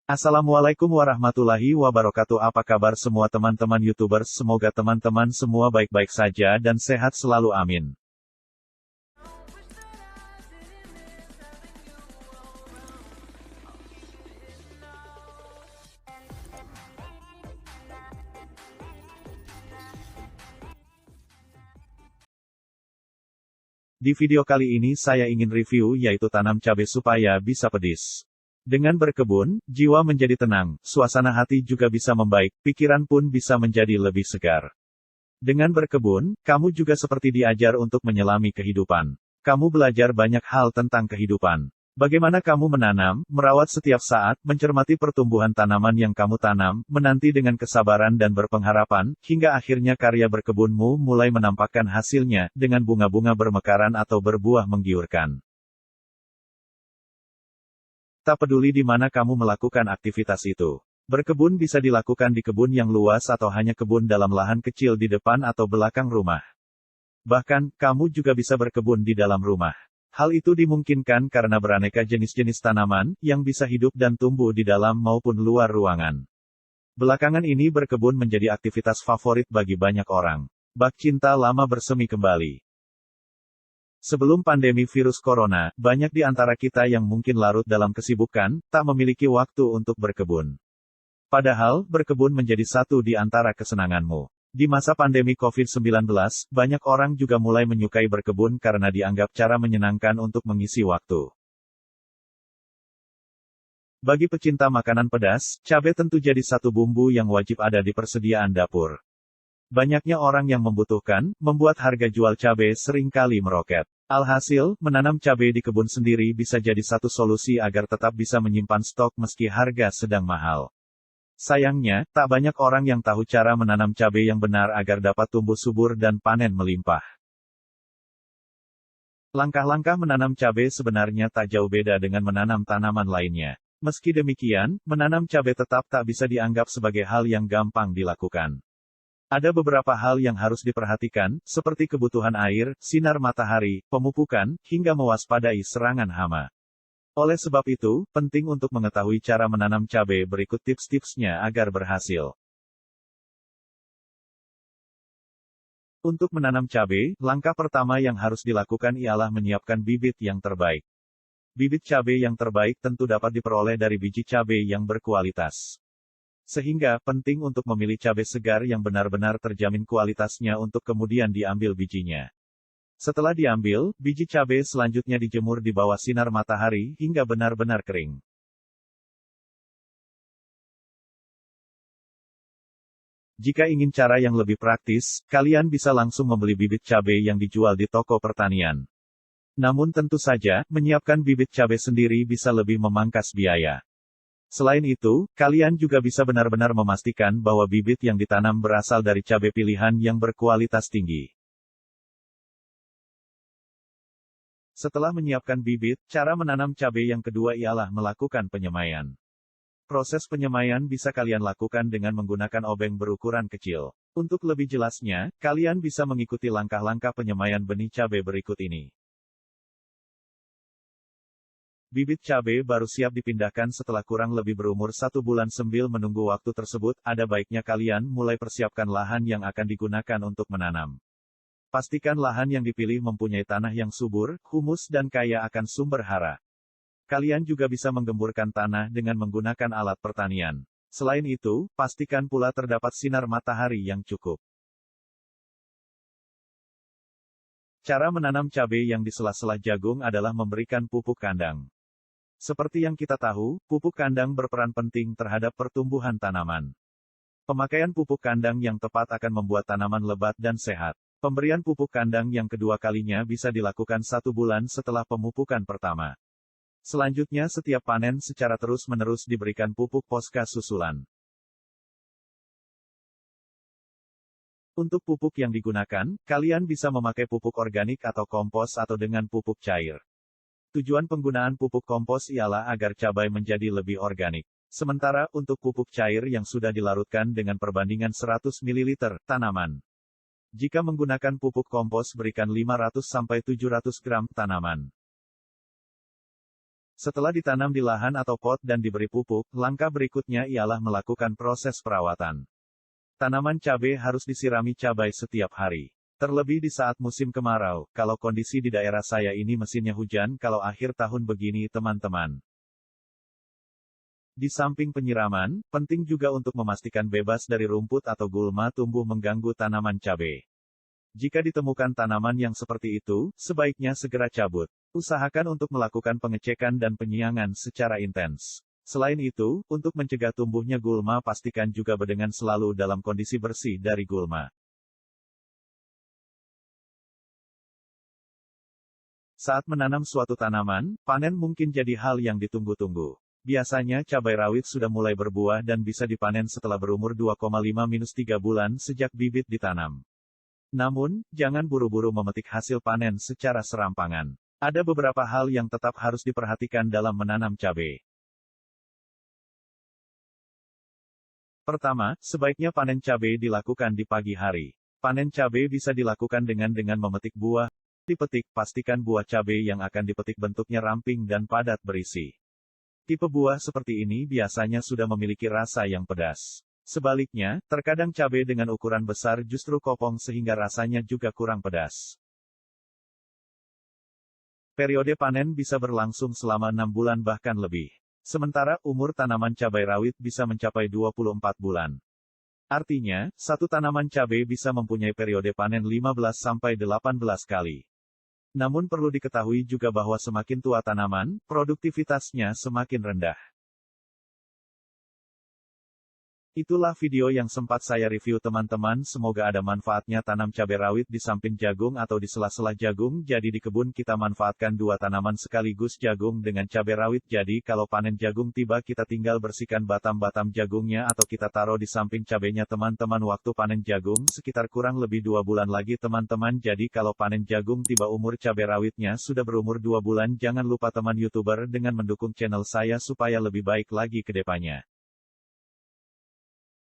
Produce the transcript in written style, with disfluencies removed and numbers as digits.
Assalamualaikum warahmatullahi wabarakatuh. Apa kabar semua teman-teman YouTubers? Semoga teman-teman semua baik-baik saja dan sehat selalu, amin. Di video kali ini saya ingin review yaitu tanam cabai supaya bisa pedis. Dengan berkebun, jiwa menjadi tenang, suasana hati juga bisa membaik, pikiran pun bisa menjadi lebih segar. Dengan berkebun, kamu juga seperti diajar untuk menyelami kehidupan. Kamu belajar banyak hal tentang kehidupan. Bagaimana kamu menanam, merawat setiap saat, mencermati pertumbuhan tanaman yang kamu tanam, menanti dengan kesabaran dan berpengharapan, hingga akhirnya karya berkebunmu mulai menampakkan hasilnya, dengan bunga-bunga bermekaran atau berbuah menggiurkan. Tak peduli di mana kamu melakukan aktivitas itu. Berkebun bisa dilakukan di kebun yang luas atau hanya kebun dalam lahan kecil di depan atau belakang rumah. Bahkan, kamu juga bisa berkebun di dalam rumah. Hal itu dimungkinkan karena beraneka jenis-jenis tanaman, yang bisa hidup dan tumbuh di dalam maupun luar ruangan. Belakangan ini berkebun menjadi aktivitas favorit bagi banyak orang. Bak cinta lama bersemi kembali. Sebelum pandemi virus corona, banyak di antara kita yang mungkin larut dalam kesibukan, tak memiliki waktu untuk berkebun. Padahal, berkebun menjadi satu di antara kesenanganmu. Di masa pandemi COVID-19, banyak orang juga mulai menyukai berkebun karena dianggap cara menyenangkan untuk mengisi waktu. Bagi pecinta makanan pedas, cabai tentu jadi satu bumbu yang wajib ada di persediaan dapur. Banyaknya orang yang membutuhkan, membuat harga jual cabai seringkali meroket. Alhasil, menanam cabai di kebun sendiri bisa jadi satu solusi agar tetap bisa menyimpan stok meski harga sedang mahal. Sayangnya, tak banyak orang yang tahu cara menanam cabai yang benar agar dapat tumbuh subur dan panen melimpah. Langkah-langkah menanam cabai sebenarnya tak jauh beda dengan menanam tanaman lainnya. Meski demikian, menanam cabai tetap tak bisa dianggap sebagai hal yang gampang dilakukan. Ada beberapa hal yang harus diperhatikan, seperti kebutuhan air, sinar matahari, pemupukan, hingga mewaspadai serangan hama. Oleh sebab itu, penting untuk mengetahui cara menanam cabai. Berikut tips-tipsnya agar berhasil. Untuk menanam cabai, langkah pertama yang harus dilakukan ialah menyiapkan bibit yang terbaik. Bibit cabai yang terbaik tentu dapat diperoleh dari biji cabai yang berkualitas. Sehingga, penting untuk memilih cabai segar yang benar-benar terjamin kualitasnya untuk kemudian diambil bijinya. Setelah diambil, biji cabai selanjutnya dijemur di bawah sinar matahari hingga benar-benar kering. Jika ingin cara yang lebih praktis, kalian bisa langsung membeli bibit cabai yang dijual di toko pertanian. Namun tentu saja, menyiapkan bibit cabai sendiri bisa lebih memangkas biaya. Selain itu, kalian juga bisa benar-benar memastikan bahwa bibit yang ditanam berasal dari cabai pilihan yang berkualitas tinggi. Setelah menyiapkan bibit, cara menanam cabai yang kedua ialah melakukan penyemaian. Proses penyemaian bisa kalian lakukan dengan menggunakan obeng berukuran kecil. Untuk lebih jelasnya, kalian bisa mengikuti langkah-langkah penyemaian benih cabai berikut ini. Bibit cabai baru siap dipindahkan setelah kurang lebih berumur 1 bulan. Sambil menunggu waktu tersebut, ada baiknya kalian mulai persiapkan lahan yang akan digunakan untuk menanam. Pastikan lahan yang dipilih mempunyai tanah yang subur, humus dan kaya akan sumber hara. Kalian juga bisa menggemburkan tanah dengan menggunakan alat pertanian. Selain itu, pastikan pula terdapat sinar matahari yang cukup. Cara menanam cabai yang di sela-sela jagung adalah memberikan pupuk kandang. Seperti yang kita tahu, pupuk kandang berperan penting terhadap pertumbuhan tanaman. Pemakaian pupuk kandang yang tepat akan membuat tanaman lebat dan sehat. Pemberian pupuk kandang yang kedua kalinya bisa dilakukan 1 bulan setelah pemupukan pertama. Selanjutnya setiap panen secara terus-menerus diberikan pupuk poska susulan. Untuk pupuk yang digunakan, kalian bisa memakai pupuk organik atau kompos atau dengan pupuk cair. Tujuan penggunaan pupuk kompos ialah agar cabai menjadi lebih organik. Sementara, untuk pupuk cair yang sudah dilarutkan dengan perbandingan 100 ml tanaman. Jika menggunakan pupuk kompos berikan 500-700 gram tanaman. Setelah ditanam di lahan atau pot dan diberi pupuk, langkah berikutnya ialah melakukan proses perawatan. Tanaman cabai harus disirami cabai setiap hari. Terlebih di saat musim kemarau, kalau kondisi di daerah saya ini mesinnya hujan kalau akhir tahun begini teman-teman. Di samping penyiraman, penting juga untuk memastikan bebas dari rumput atau gulma tumbuh mengganggu tanaman cabai. Jika ditemukan tanaman yang seperti itu, sebaiknya segera cabut. Usahakan untuk melakukan pengecekan dan penyiangan secara intens. Selain itu, untuk mencegah tumbuhnya gulma pastikan juga bedengan selalu dalam kondisi bersih dari gulma. Saat menanam suatu tanaman, panen mungkin jadi hal yang ditunggu-tunggu. Biasanya cabai rawit sudah mulai berbuah dan bisa dipanen setelah berumur 2,5-3 bulan sejak bibit ditanam. Namun, jangan buru-buru memetik hasil panen secara serampangan. Ada beberapa hal yang tetap harus diperhatikan dalam menanam cabai. Pertama, sebaiknya panen cabai dilakukan di pagi hari. Panen cabai bisa dilakukan dengan memetik buah. Dipetik, pastikan buah cabai yang akan dipetik bentuknya ramping dan padat berisi. Tipe buah seperti ini biasanya sudah memiliki rasa yang pedas. Sebaliknya, terkadang cabai dengan ukuran besar justru kopong sehingga rasanya juga kurang pedas. Periode panen bisa berlangsung selama 6 bulan bahkan lebih. Sementara, umur tanaman cabai rawit bisa mencapai 24 bulan. Artinya, satu tanaman cabai bisa mempunyai periode panen 15-18 kali. Namun perlu diketahui juga bahwa semakin tua tanaman, produktivitasnya semakin rendah. Itulah video yang sempat saya review teman-teman, semoga ada manfaatnya. Tanam cabai rawit di samping jagung atau di sela-sela jagung. Jadi di kebun kita manfaatkan dua tanaman sekaligus, jagung dengan cabai rawit. Jadi kalau panen jagung tiba kita tinggal bersihkan batam-batam jagungnya atau kita taruh di samping cabainya teman-teman. Waktu panen jagung sekitar kurang lebih 2 bulan lagi teman-teman. Jadi kalau panen jagung tiba umur cabai rawitnya sudah berumur 2 bulan. Jangan lupa teman YouTuber dengan mendukung channel saya supaya lebih baik lagi ke depannya.